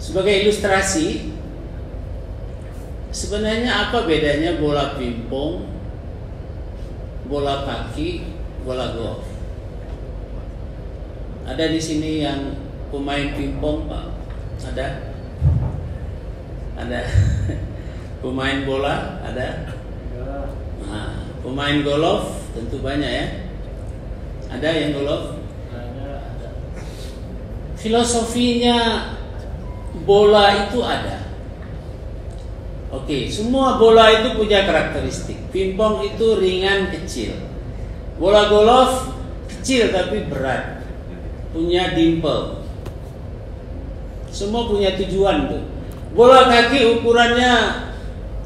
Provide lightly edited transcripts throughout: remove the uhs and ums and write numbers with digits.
Sebagai ilustrasi, sebenarnya apa bedanya bola pingpong, bola kaki, bola golf? Ada di sini yang pemain pingpong, Pak? Ada? Ada. Pemain bola? Ada? Nah, pemain golf tentu banyak ya. Ada yang golf? Ada. Filosofinya bola itu ada. Oke, semua bola itu punya karakteristik. Pingpong itu ringan kecil. Bola golf kecil tapi berat. Punya dimple. Semua punya tujuan tuh. Bola kaki ukurannya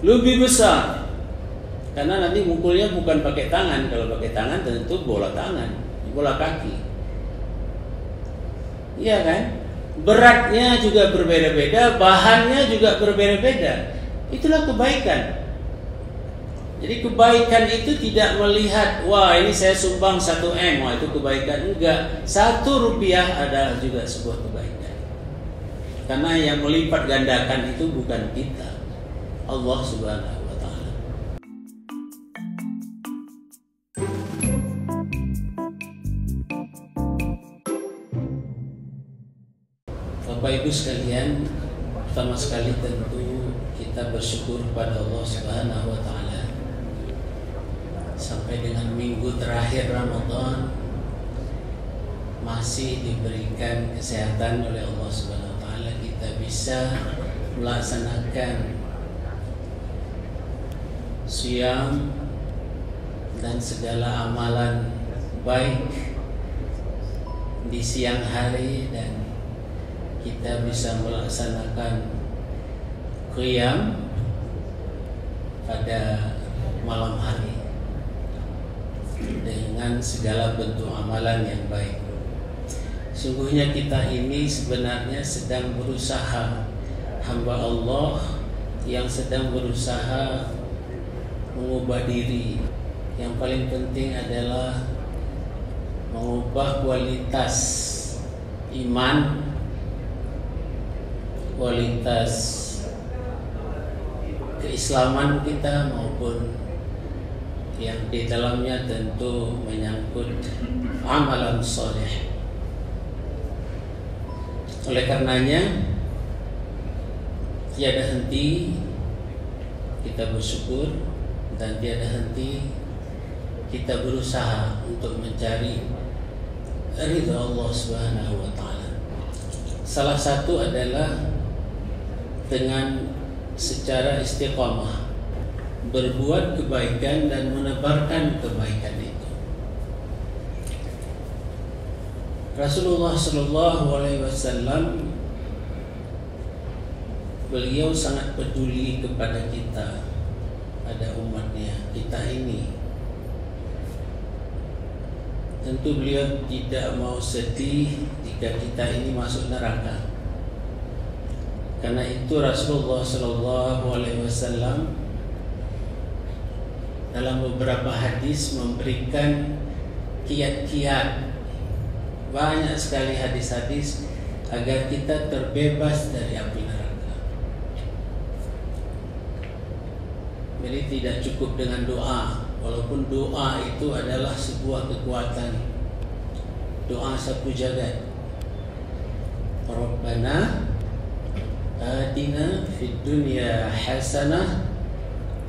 lebih besar. Karena nanti mukulnya bukan pakai tangan. Kalau pakai tangan tentu bola tangan, bola kaki. Iya kan? Beratnya juga berbeda-beda, bahannya juga berbeda-beda. Itulah kebaikan. Jadi kebaikan itu tidak melihat, wah ini saya sumbang 1 M, wah itu kebaikan. Enggak, 1 rupiah adalah juga sebuah kebaikan. Karena yang melipat gandakan itu bukan kita, Allah Subhanahu wa Ta'ala. Bapak Ibu sekalian, pertama sekali tentu kita bersyukur pada Allah Subhanahu wa Ta'ala sampai dengan minggu terakhir Ramadan masih diberikan kesehatan oleh Allah Subhanahu wa Ta'ala, kita bisa melaksanakan siam dan segala amalan baik di siang hari, dan kita bisa melaksanakan qiyam pada malam hari dengan segala bentuk amalan yang baik. Sungguhnya kita ini sebenarnya sedang berusaha, hamba Allah yang sedang berusaha mengubah diri. Yang paling penting adalah mengubah kualitas iman, kualitas keislaman kita, maupun yang di dalamnya tentu menyangkut amalan soleh. Oleh karenanya tiada henti kita bersyukur, dan tiada henti kita berusaha untuk mencari ridha Allah Subhanahu wa Ta'ala. Salah satu adalah dengan secara istiqamah berbuat kebaikan dan menebarkan kebaikan itu. Rasulullah Shallallahu Alaihi Wasallam, beliau sangat peduli kepada kita, pada umatnya, kita ini. Tentu beliau tidak mau sedih jika kita ini masuk neraka. Karena itu Rasulullah Shallallahu Alaihi Wasallam dalam beberapa hadis memberikan kiat-kiat, banyak sekali hadis-hadis agar kita terbebas dari api neraka. Jadi tidak cukup dengan doa, walaupun doa itu adalah sebuah kekuatan. Doa sapu jagat. Rabbana atina fid dunya hasanah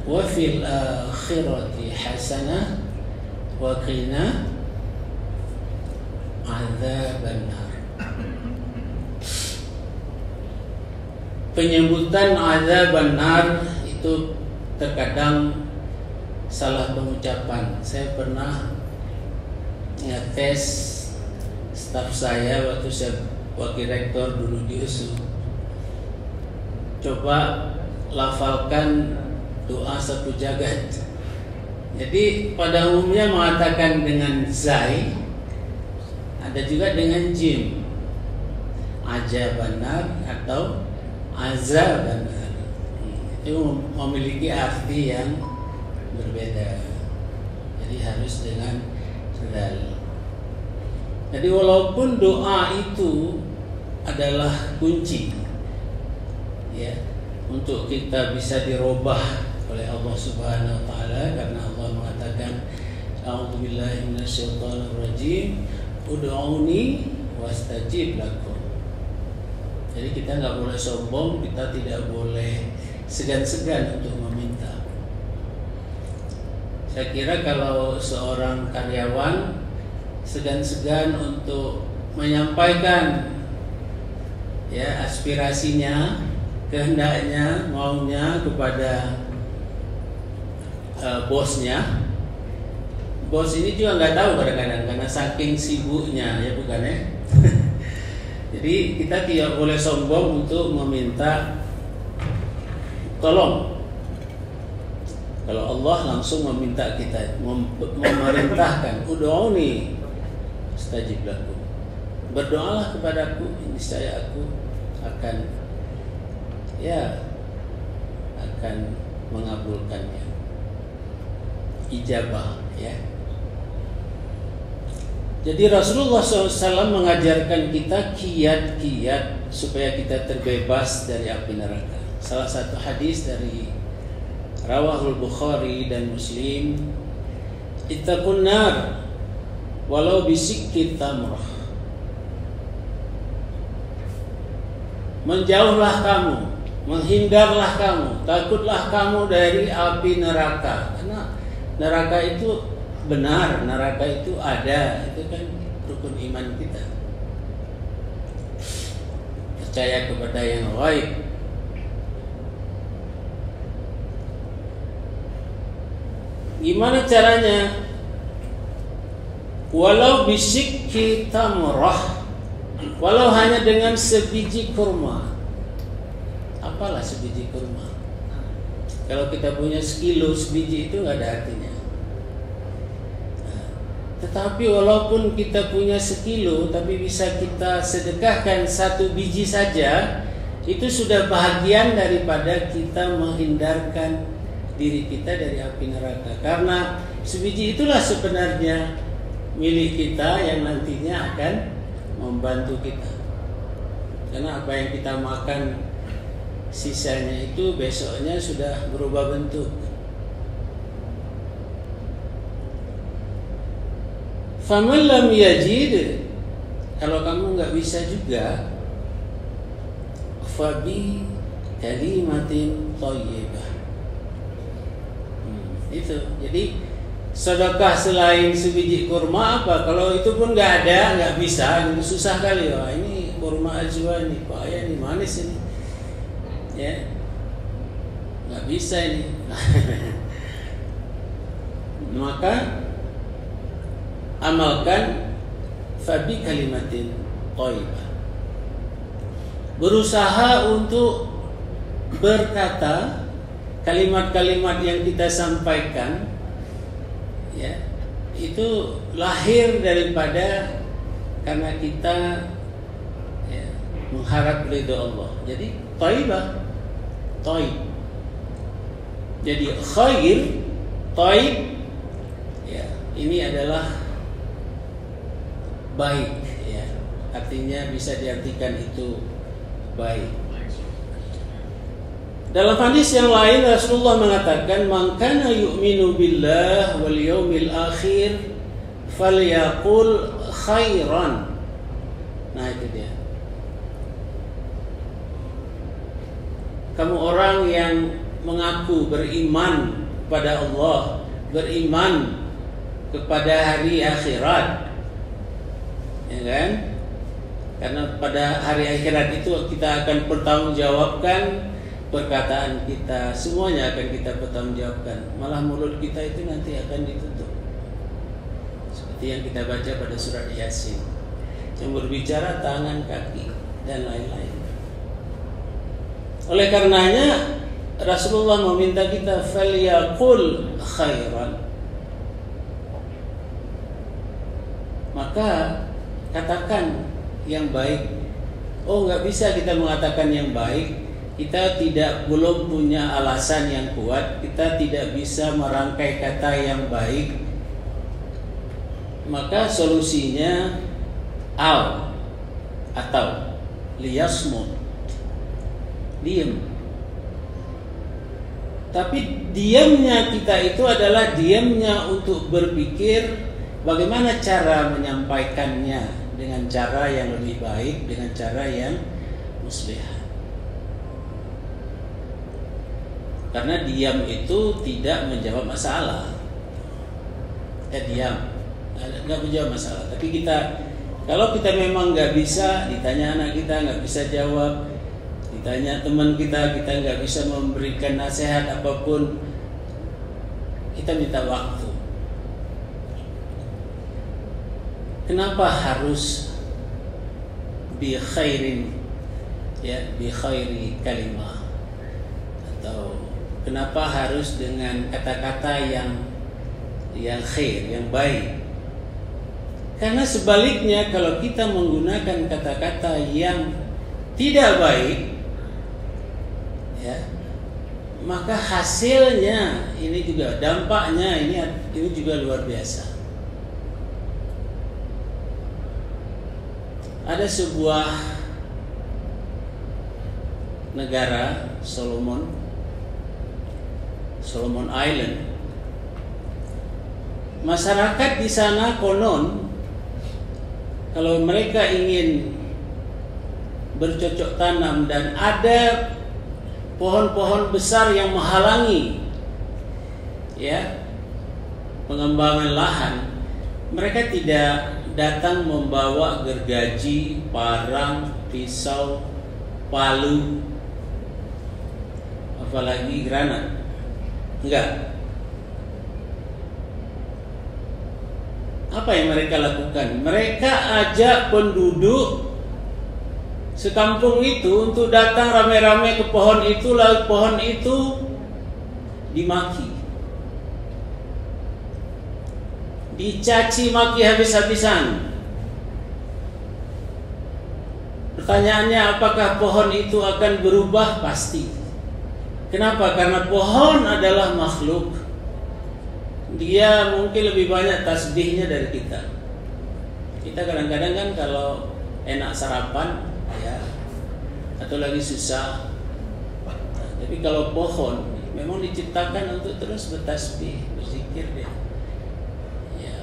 wa fil akhirati hasanah wa qina adzabannar. Penyebutan adzabannar itu terkadang salah pengucapan. Saya pernah ngetes staf saya waktu saya wakil rektor dulu di USU. Coba lafalkan doa sapu jagat. Jadi pada umumnya mengatakan dengan zai, ada juga dengan jim, ajabanar atau azabanar. Itu memiliki arti yang berbeda. Jadi harus dengan dal. Jadi walaupun doa itu adalah kunci, ya, untuk kita bisa dirubah oleh Allah Subhanahu wa taala, karena Allah mengatakan a'udzubillahi minasyaitonirrajim ud'uni wastajib lakum. Jadi kita nggak boleh sombong, kita tidak boleh segan-segan untuk meminta. Saya kira kalau seorang karyawan segan-segan untuk menyampaikan ya aspirasinya, kehendaknya, maunya kepada bosnya, bos ini juga nggak tahu kadang-kadang karena saking sibuknya, ya bukan ya. Jadi kita tidak boleh sombong untuk meminta tolong. Kalau Allah langsung meminta kita, memerintahkan, ud'uni astajib lakum. Berdoalah kepadaku, niscaya aku akan mengabulkannya. Ijabah, ya. Jadi Rasulullah SAW mengajarkan kita kiat-kiat supaya kita terbebas dari api neraka. Salah satu hadis dari Rawahul Bukhari dan Muslim, ittaqun nar walau bisikki tamrah. Menjauhlah kamu, menghindarlah kamu, takutlah kamu dari api neraka. Karena neraka itu benar, neraka itu ada, itu kan rukun iman kita. Percaya kepada yang gaib. Gimana caranya? Walau bisikki tamrah, walau hanya dengan sebiji kurma. Apalah sebiji kurma? Kalau kita punya sekilo sebiji itu nggak ada artinya. Tetapi walaupun kita punya sekilo, tapi bisa kita sedekahkan satu biji saja, itu sudah bahagian daripada kita menghindarkan diri kita dari api neraka. Karena sebiji itulah sebenarnya milik kita yang nantinya akan membantu kita. Karena apa yang kita makan sisanya itu besoknya sudah berubah bentuk. Faman lam yajid, kalau kamu nggak bisa juga, fabi kalimatin thayyibah. Itu. Jadi sedekah selain sebiji kurma apa? Kalau itu pun nggak ada, nggak bisa, susah kali. Wah, ini kurma ajwa nih, Pak ya, ini manis ini, ya, nggak bisa ini. Maka amalkan fabi kalimatin thayyibah. Berusaha untuk berkata kalimat-kalimat yang kita sampaikan, ya, itu lahir daripada karena kita ya, mengharap ridho Allah. Jadi thayyibah, thayyib. Jadi khair, thayyib, ya, ini adalah baik, ya, artinya bisa diartikan itu baik. Dalam hadis yang lain Rasulullah mengatakan, man kana yu'minu billah wal yawmil akhir falyaqul khairan. Nah itu dia. Kamu orang yang mengaku beriman kepada Allah, beriman kepada hari akhirat, ya kan? Karena pada hari akhirat itu kita akan bertanggungjawabkan perkataan kita, semuanya akan kita bertanggungjawabkan. Malah mulut kita itu nanti akan ditutup, seperti yang kita baca pada surat Yasin, yang berbicara tangan, kaki, dan lain-lain. Oleh karenanya Rasulullah meminta kita falyaqul khairan, maka katakan yang baik. Oh, nggak bisa kita mengatakan yang baik. Kita belum punya alasan yang kuat. Kita tidak bisa merangkai kata yang baik. Maka solusinya atau liyasmut. diam. Tapi diamnya kita itu adalah diamnya untuk berpikir bagaimana cara menyampaikannya dengan cara yang lebih baik, dengan cara yang muslihah. Karena diam itu tidak menjawab masalah. Diam, nggak menjawab masalah. Tapi kalau kita memang nggak bisa, ditanya anak kita nggak bisa jawab, ditanya teman kita nggak bisa memberikan nasihat apapun, kita minta waktu. Kenapa harus bi khairin, ya, bi khairi kalimah, atau kenapa harus dengan kata-kata yang khair, yang baik? Karena sebaliknya kalau kita menggunakan kata-kata yang tidak baik, ya, maka hasilnya ini juga, dampaknya ini juga luar biasa. Ada sebuah negara, Solomon Island. Masyarakat di sana konon kalau mereka ingin bercocok tanam dan ada pohon-pohon besar yang menghalangi, ya, pengembangan lahan, mereka tidak datang membawa gergaji, parang, pisau, palu, apalagi granat. Enggak. Apa yang mereka lakukan? Mereka ajak penduduk sekampung itu untuk datang rame-rame ke pohon itu, lalu pohon itu dimaki, dicaci maki habis-habisan. Pertanyaannya, apakah pohon itu akan berubah? Pasti. Kenapa? Karena pohon adalah makhluk. Dia mungkin lebih banyak tasbihnya dari kita. Kita kadang-kadang kan kalau enak sarapan, ya, atau lagi susah. Tapi kalau pohon memang diciptakan untuk terus bertasbih, berzikir dia. Ya.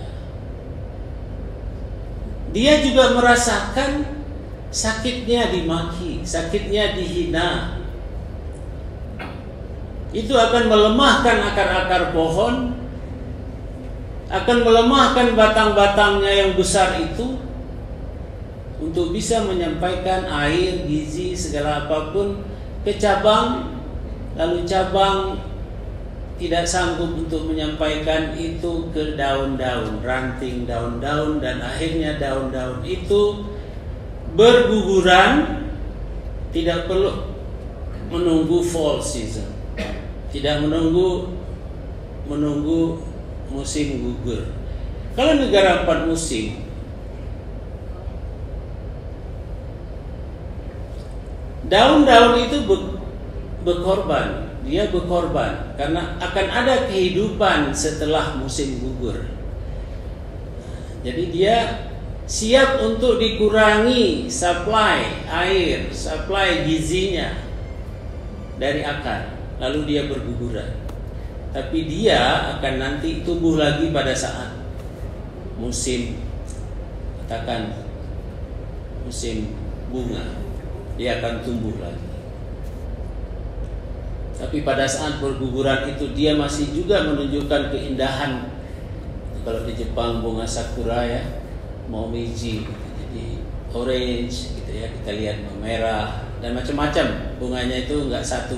Dia juga merasakan sakitnya dimaki, sakitnya dihina. Itu akan melemahkan akar-akar pohon, akan melemahkan batang-batangnya yang besar itu untuk bisa menyampaikan air, gizi, segala apapun ke cabang, lalu cabang tidak sanggup untuk menyampaikan itu ke daun-daun, ranting daun-daun, dan akhirnya daun-daun itu berguguran, tidak perlu menunggu fall season, tidak menunggu musim gugur. Kalau negara 4 musim, daun-daun itu berkorban, dia berkorban karena akan ada kehidupan setelah musim gugur. Jadi dia siap untuk dikurangi supply air, supply gizinya dari akar, lalu dia berguguran. Tapi dia akan nanti tumbuh lagi pada saat musim, katakan musim bunga, dia akan tumbuh lagi. Tapi pada saat berguguran itu dia masih juga menunjukkan keindahan. Kalau di Jepang bunga sakura, ya, momiji, jadi orange gitu ya, kita lihat merah dan macam-macam bunganya, itu enggak satu.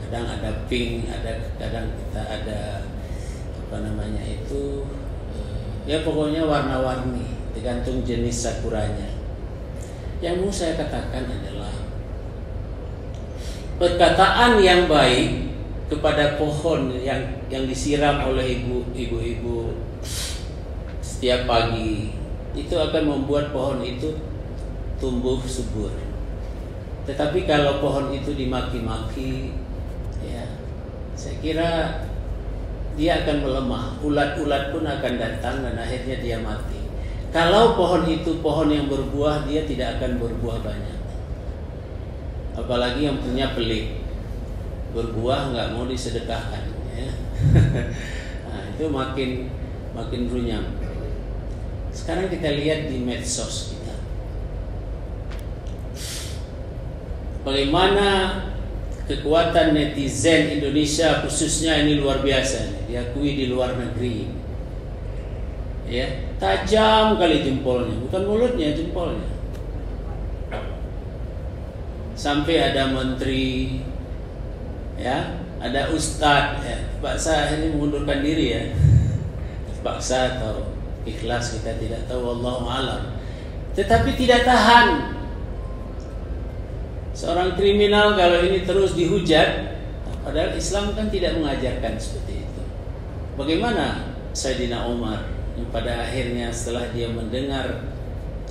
Kadang ada pink, kadang kita ada apa namanya itu, ya pokoknya warna-warni, tergantung jenis sakuranya. Yang mau saya katakan adalah perkataan yang baik kepada pohon yang disiram oleh ibu-ibu setiap pagi itu akan membuat pohon itu tumbuh subur. Tetapi kalau pohon itu dimaki-maki, ya, saya kira dia akan melemah. Ulat-ulat pun akan datang dan akhirnya dia mati. Kalau pohon itu pohon yang berbuah, dia tidak akan berbuah banyak. apalagi yang punya pelik, berbuah nggak mau disedekahkan, ya. Nah, itu makin runyam. Sekarang kita lihat di medsos kita, bagaimana kekuatan netizen Indonesia khususnya ini luar biasa, diakui di luar negeri, ya, tajam kali jempolnya, bukan mulutnya, jempolnya. Sampai ada menteri, ya, ada ustadz, ya, terpaksa ini mengundurkan diri, ya, terpaksa atau ikhlas kita tidak tahu, wallahu alam. Tetapi tidak tahan. Seorang kriminal kalau ini terus dihujat, padahal Islam kan tidak mengajarkan seperti itu. Bagaimana Sayyidina Umar yang pada akhirnya setelah dia mendengar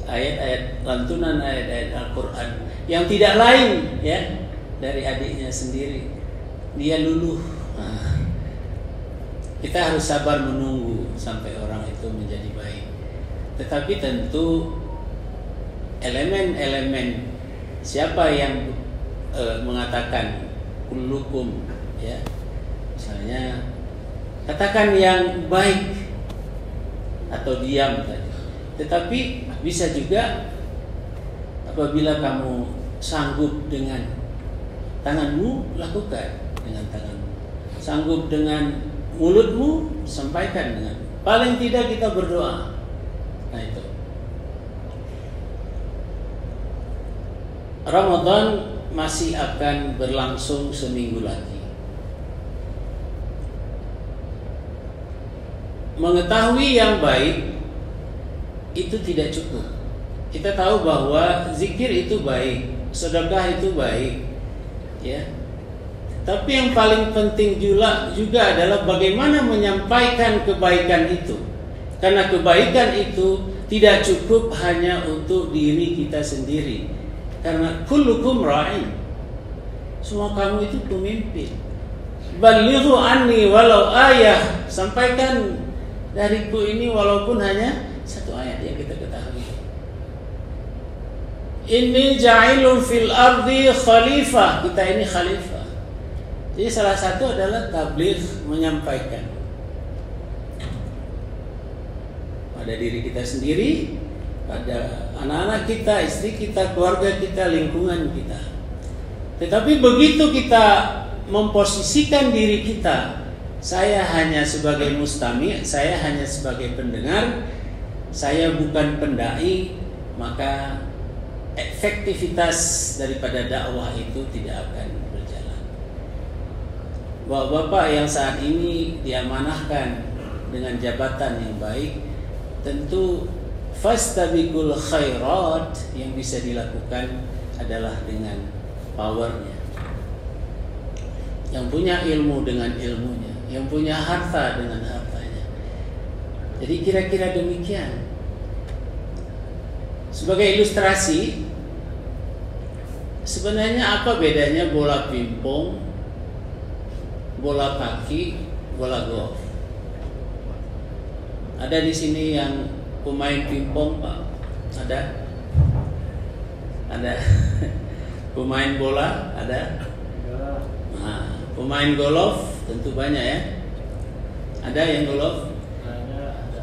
ayat-ayat lantunan ayat-ayat Al-Quran yang tidak lain, ya, dari adiknya sendiri, dia luluh. Nah, kita harus sabar menunggu sampai orang itu menjadi baik. Tetapi tentu elemen-elemen siapa yang mengatakan kullukum, ya, misalnya katakan yang baik atau diam tadi. Tetapi bisa juga apabila kamu sanggup dengan tanganmu, lakukan dengan tanganmu. Sanggup dengan mulutmu, sampaikan dengan. Paling tidak kita berdoa. Nah, itu. Ramadan masih akan berlangsung seminggu lagi. Mengetahui yang baik itu tidak cukup. Kita tahu bahwa zikir itu baik, sedekah itu baik, ya. Tapi yang paling penting juga adalah bagaimana menyampaikan kebaikan itu. Karena kebaikan itu tidak cukup hanya untuk diri kita sendiri. Karena kullukum ra'in. Semua kamu itu pemimpin. Balighu anni walau ayah. Sampaikan dariku ini walaupun hanya satu ayat yang kita ketahui. Inni ja'ilun fil ardi khalifah. Kita ini khalifah. Jadi salah satu adalah tabligh, menyampaikan pada diri kita sendiri, pada anak-anak kita, istri kita, keluarga kita, lingkungan kita. Tetapi begitu kita memposisikan diri kita, saya hanya sebagai mustami', saya hanya sebagai pendengar, saya bukan pendai, maka efektivitas daripada dakwah itu tidak akan berjalan. Bapak-bapak yang saat ini diamanahkan dengan jabatan yang baik, tentu fastabiqul khairat yang bisa dilakukan adalah dengan powernya. Yang punya ilmu dengan ilmunya, yang punya harta dengan hartanya. Jadi kira-kira demikian. Sebagai ilustrasi, sebenarnya apa bedanya bola pingpong, bola kaki, bola golf? Ada di sini yang pemain pingpong, Pak? Ada? Ada. Pemain bola? Ada? Nah, pemain golf tentu banyak, ya. Ada yang golf? Ada.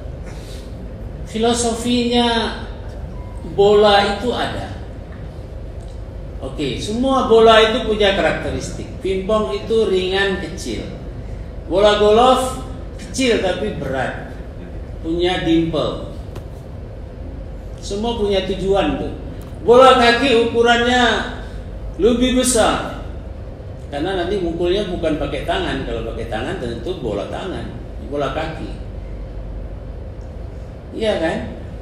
Filosofinya bola itu ada. Oke, semua bola itu punya karakteristik. Pingpong itu ringan, kecil. Bola golf kecil tapi berat, punya dimple. Semua punya tujuan tuh. Bola kaki ukurannya lebih besar, karena nanti mukulnya bukan pakai tangan. Kalau pakai tangan tentu bola tangan, bola kaki. Iya kan?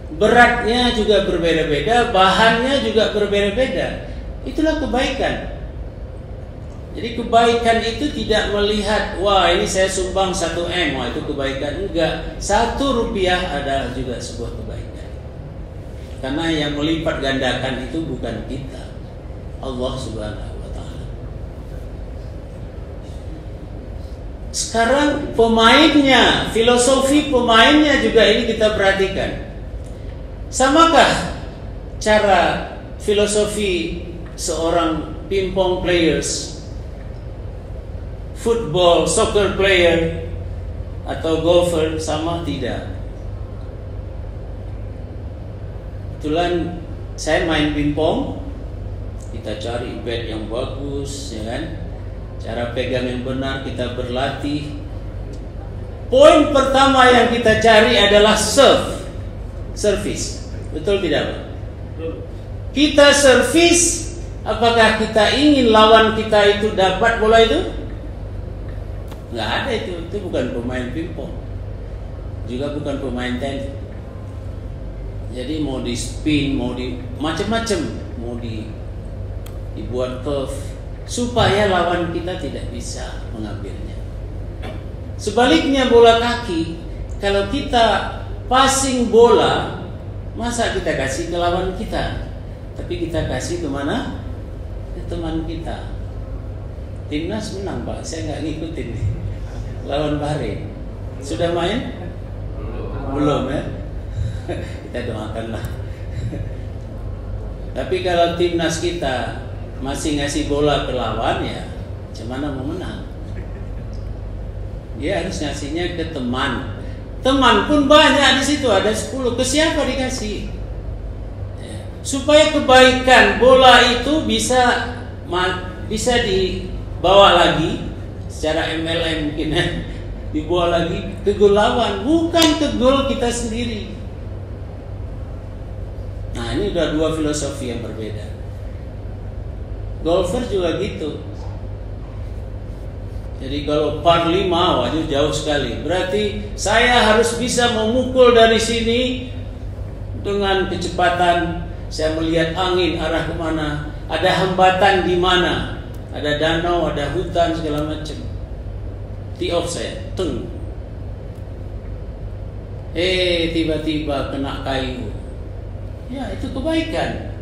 Beratnya juga berbeda-beda, bahannya juga berbeda-beda. Itulah kebaikan. Jadi kebaikan itu tidak melihat, wah ini saya sumbang 1 M, wah itu kebaikan. Enggak, 1 rupiah adalah juga sebuah kebaikan. Karena yang melipat gandakan itu bukan kita, Allah Subhanahu wa Ta'ala. Sekarang pemainnya, filosofi pemainnya juga ini kita perhatikan. Samakah cara filosofi seorang pingpong players, football, soccer player, atau golfer sama? Tidak. Kebetulan saya main pingpong, kita cari bat yang bagus, ya kan? Cara pegang yang benar, kita berlatih. Poin pertama yang kita cari adalah service. Betul tidak, Pak? Kita servis, apakah kita ingin lawan kita itu dapat bola itu? Nggak ada itu bukan pemain pingpong, juga bukan pemain tenis. Jadi mau di spin, mau di macam-macam, mau dibuat curve supaya lawan kita tidak bisa mengambilnya. Sebaliknya bola kaki, kalau kita passing bola, masa kita kasih ke lawan kita? Tapi kita kasih kemana? Ke teman kita. Timnas menang, Pak. Saya nggak ngikutin nih. Lawan Bahrain. Sudah main? Belum ya? Kita doakanlah. Tapi kalau timnas kita masih ngasih bola ke lawan, ya gimana mau menang? Dia harus ngasihnya ke teman. Teman pun banyak di situ, ada 10. Ke siapa dikasih? Supaya kebaikan bola itu bisa dibawa lagi secara MLM mungkin ya, dibawa lagi ke gol lawan, bukan ke gol kita sendiri. Nah, ini udah dua filosofi yang berbeda. Golfer juga gitu. Jadi kalau par 5, waduh jauh sekali. Berarti saya harus bisa memukul dari sini dengan kecepatan. Saya melihat angin arah kemana, ada hambatan di mana, ada danau, ada hutan segala macam. Tee off saya, tiba-tiba kena kayu. Ya, itu kebaikan.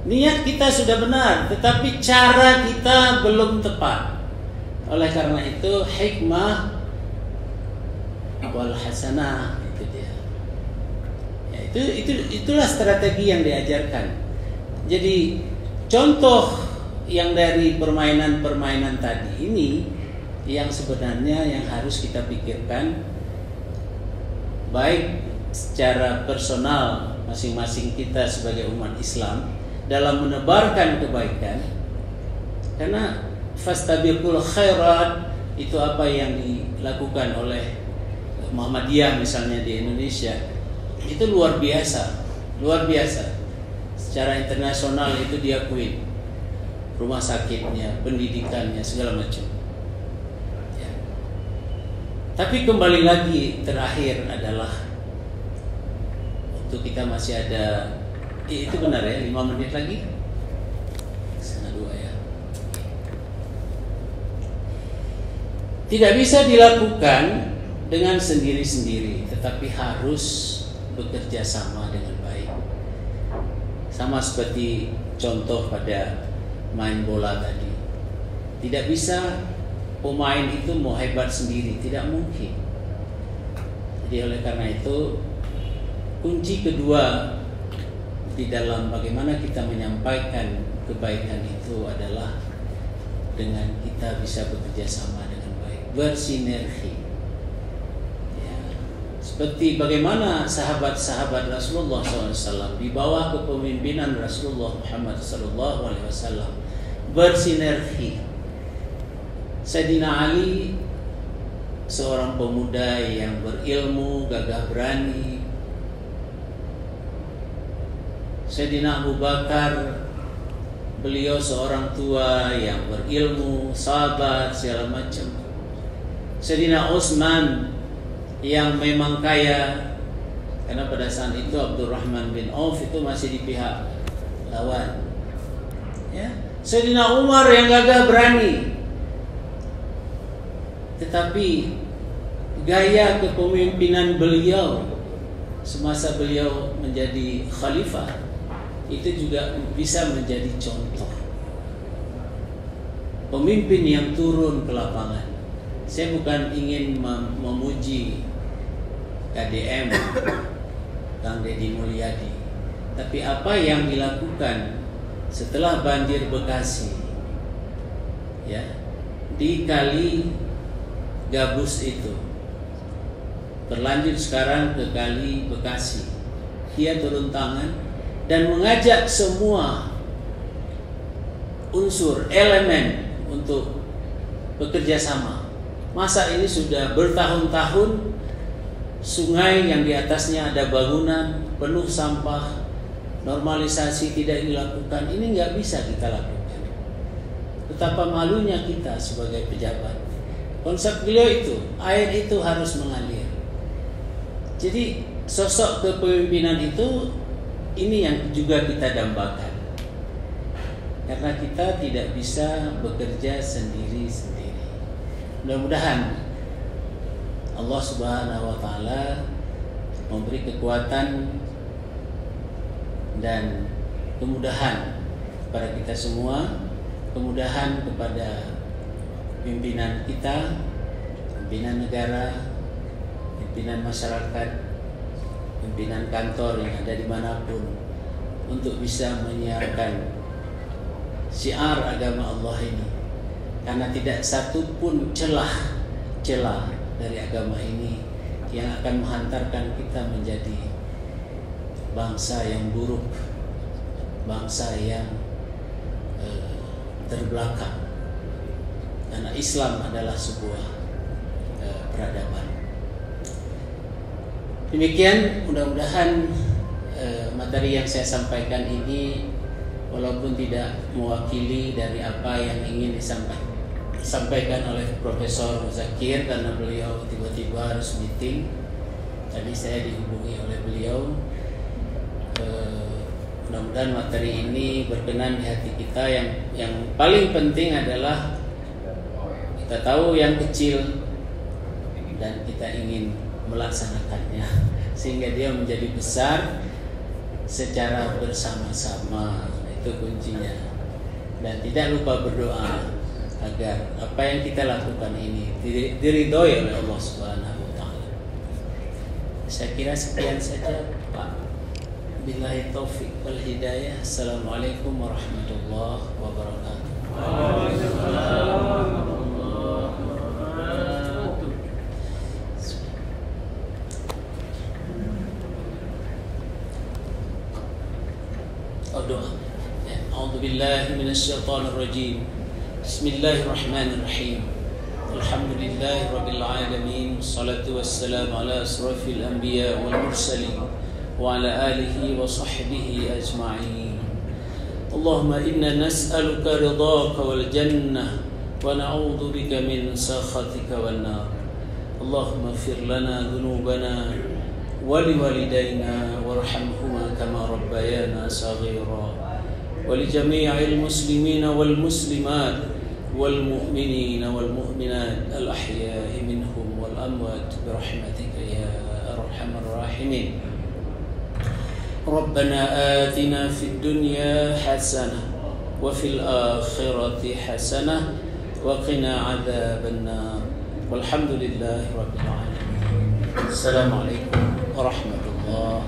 Niat kita sudah benar, tetapi cara kita belum tepat. Oleh karena itu hikmah wal hasanah itu dia. Ya, itulah strategi yang diajarkan. Jadi contoh yang dari permainan-permainan tadi ini yang sebenarnya yang harus kita pikirkan baik secara personal masing-masing kita sebagai umat Islam dalam menebarkan kebaikan, karena fastabiqul khairat itu apa yang dilakukan oleh Muhammadiyah misalnya di Indonesia itu luar biasa. Secara internasional itu diakui, rumah sakitnya, pendidikannya, segala macam. Ya. Tapi kembali lagi terakhir adalah waktu kita masih ada, itu benar ya, 5 menit lagi, 1:30 ya. Tidak bisa dilakukan dengan sendiri-sendiri, tetapi harus bekerja sama dengan baik. Sama seperti contoh pada main bola tadi. Tidak bisa pemain itu mau hebat sendiri, tidak mungkin. Jadi oleh karena itu kunci kedua di dalam bagaimana kita menyampaikan kebaikan itu adalah dengan kita bisa bekerja sama dengan baik, bersinergi. Seperti bagaimana sahabat-sahabat Rasulullah SAW di bawah kepemimpinan Rasulullah Muhammad SAW bersinergi. Sayyidina Ali seorang pemuda yang berilmu, gagah berani. Sayyidina Abu Bakar, beliau seorang tua yang berilmu, sabar, segala macam. Sayyidina Utsman yang memang kaya, karena pada saat itu Abdurrahman bin Auf itu masih di pihak lawan. Ya, Sayyidina Umar yang gagah berani, tetapi gaya kepemimpinan beliau semasa beliau menjadi khalifah itu juga bisa menjadi contoh pemimpin yang turun ke lapangan. Saya bukan ingin memuji KDM Kang Deddy Mulyadi, tapi apa yang dilakukan setelah banjir Bekasi, ya, di Kali Gabus itu, berlanjut sekarang ke Kali Bekasi. Dia turun tangan dan mengajak semua unsur elemen untuk bekerja sama. Masa ini sudah bertahun-tahun sungai yang di atasnya ada bangunan penuh sampah, normalisasi tidak dilakukan. Ini nggak bisa kita lakukan. Betapa malunya kita sebagai pejabat. Konsep beliau itu, air itu harus mengalir. Jadi sosok kepemimpinan itu, ini yang juga kita dambakan. Karena kita tidak bisa bekerja sendiri-sendiri. Mudah-mudahan Allah Subhanahu wa Ta'ala memberi kekuatan dan kemudahan kepada kita semua, kemudahan kepada pimpinan kita, pimpinan negara, pimpinan masyarakat, pimpinan kantor yang ada dimanapun, untuk bisa menyiarkan syiar agama Allah ini. Karena tidak satu pun celah dari agama ini yang akan menghantarkan kita menjadi bangsa yang buruk, bangsa yang terbelakang. Karena Islam adalah sebuah peradaban. Demikian, mudah-mudahan materi yang saya sampaikan ini, walaupun tidak mewakili dari apa yang ingin disampaikan oleh Profesor Zakir, karena beliau tiba-tiba harus meeting. Tadi saya dihubungi oleh beliau. Mudah-mudahan materi ini berkenan di hati kita. Yang paling penting adalah kita tahu yang kecil dan kita ingin melaksanakannya sehingga dia menjadi besar secara bersama-sama. Itu kuncinya. Dan tidak lupa berdoa agar apa yang kita lakukan ini diridhoi oleh Allah Subhanahu wa Ta'ala. Saya kira sekian saja, Pak. Billahi taufiq wal hidayah. Assalamualaikum warahmatullahi wabarakatuh. Waalaikumsalam. Doa. A'udzu billahi minasyaitonir rajim. Bismillahirrahmanirrahim. Alhamdulillahi rabbil alamin. Wassalatu wassalamu ala asrafil anbiya wal mursalin wa ala alihi wa sahbihi ajma'in. Allahumma inna nas'aluka ridhaka wal jannah wa na'udzu bika min sakhatika wan nar. Allahumma ighfir lana dhunubana ولوالدينا وارحمهما كما ربيانا صغيرا ولجميع المسلمين والمسلمات والمؤمنين والمؤمنات الأحياء منهم والأموات برحمتك يا أرحم الراحمين. ربنا آتنا في الدنيا حسنة وفي الآخرة حسنة وقنا عذاب النار والحمد لله رب العالمين. السلام عليكم ورحمة الله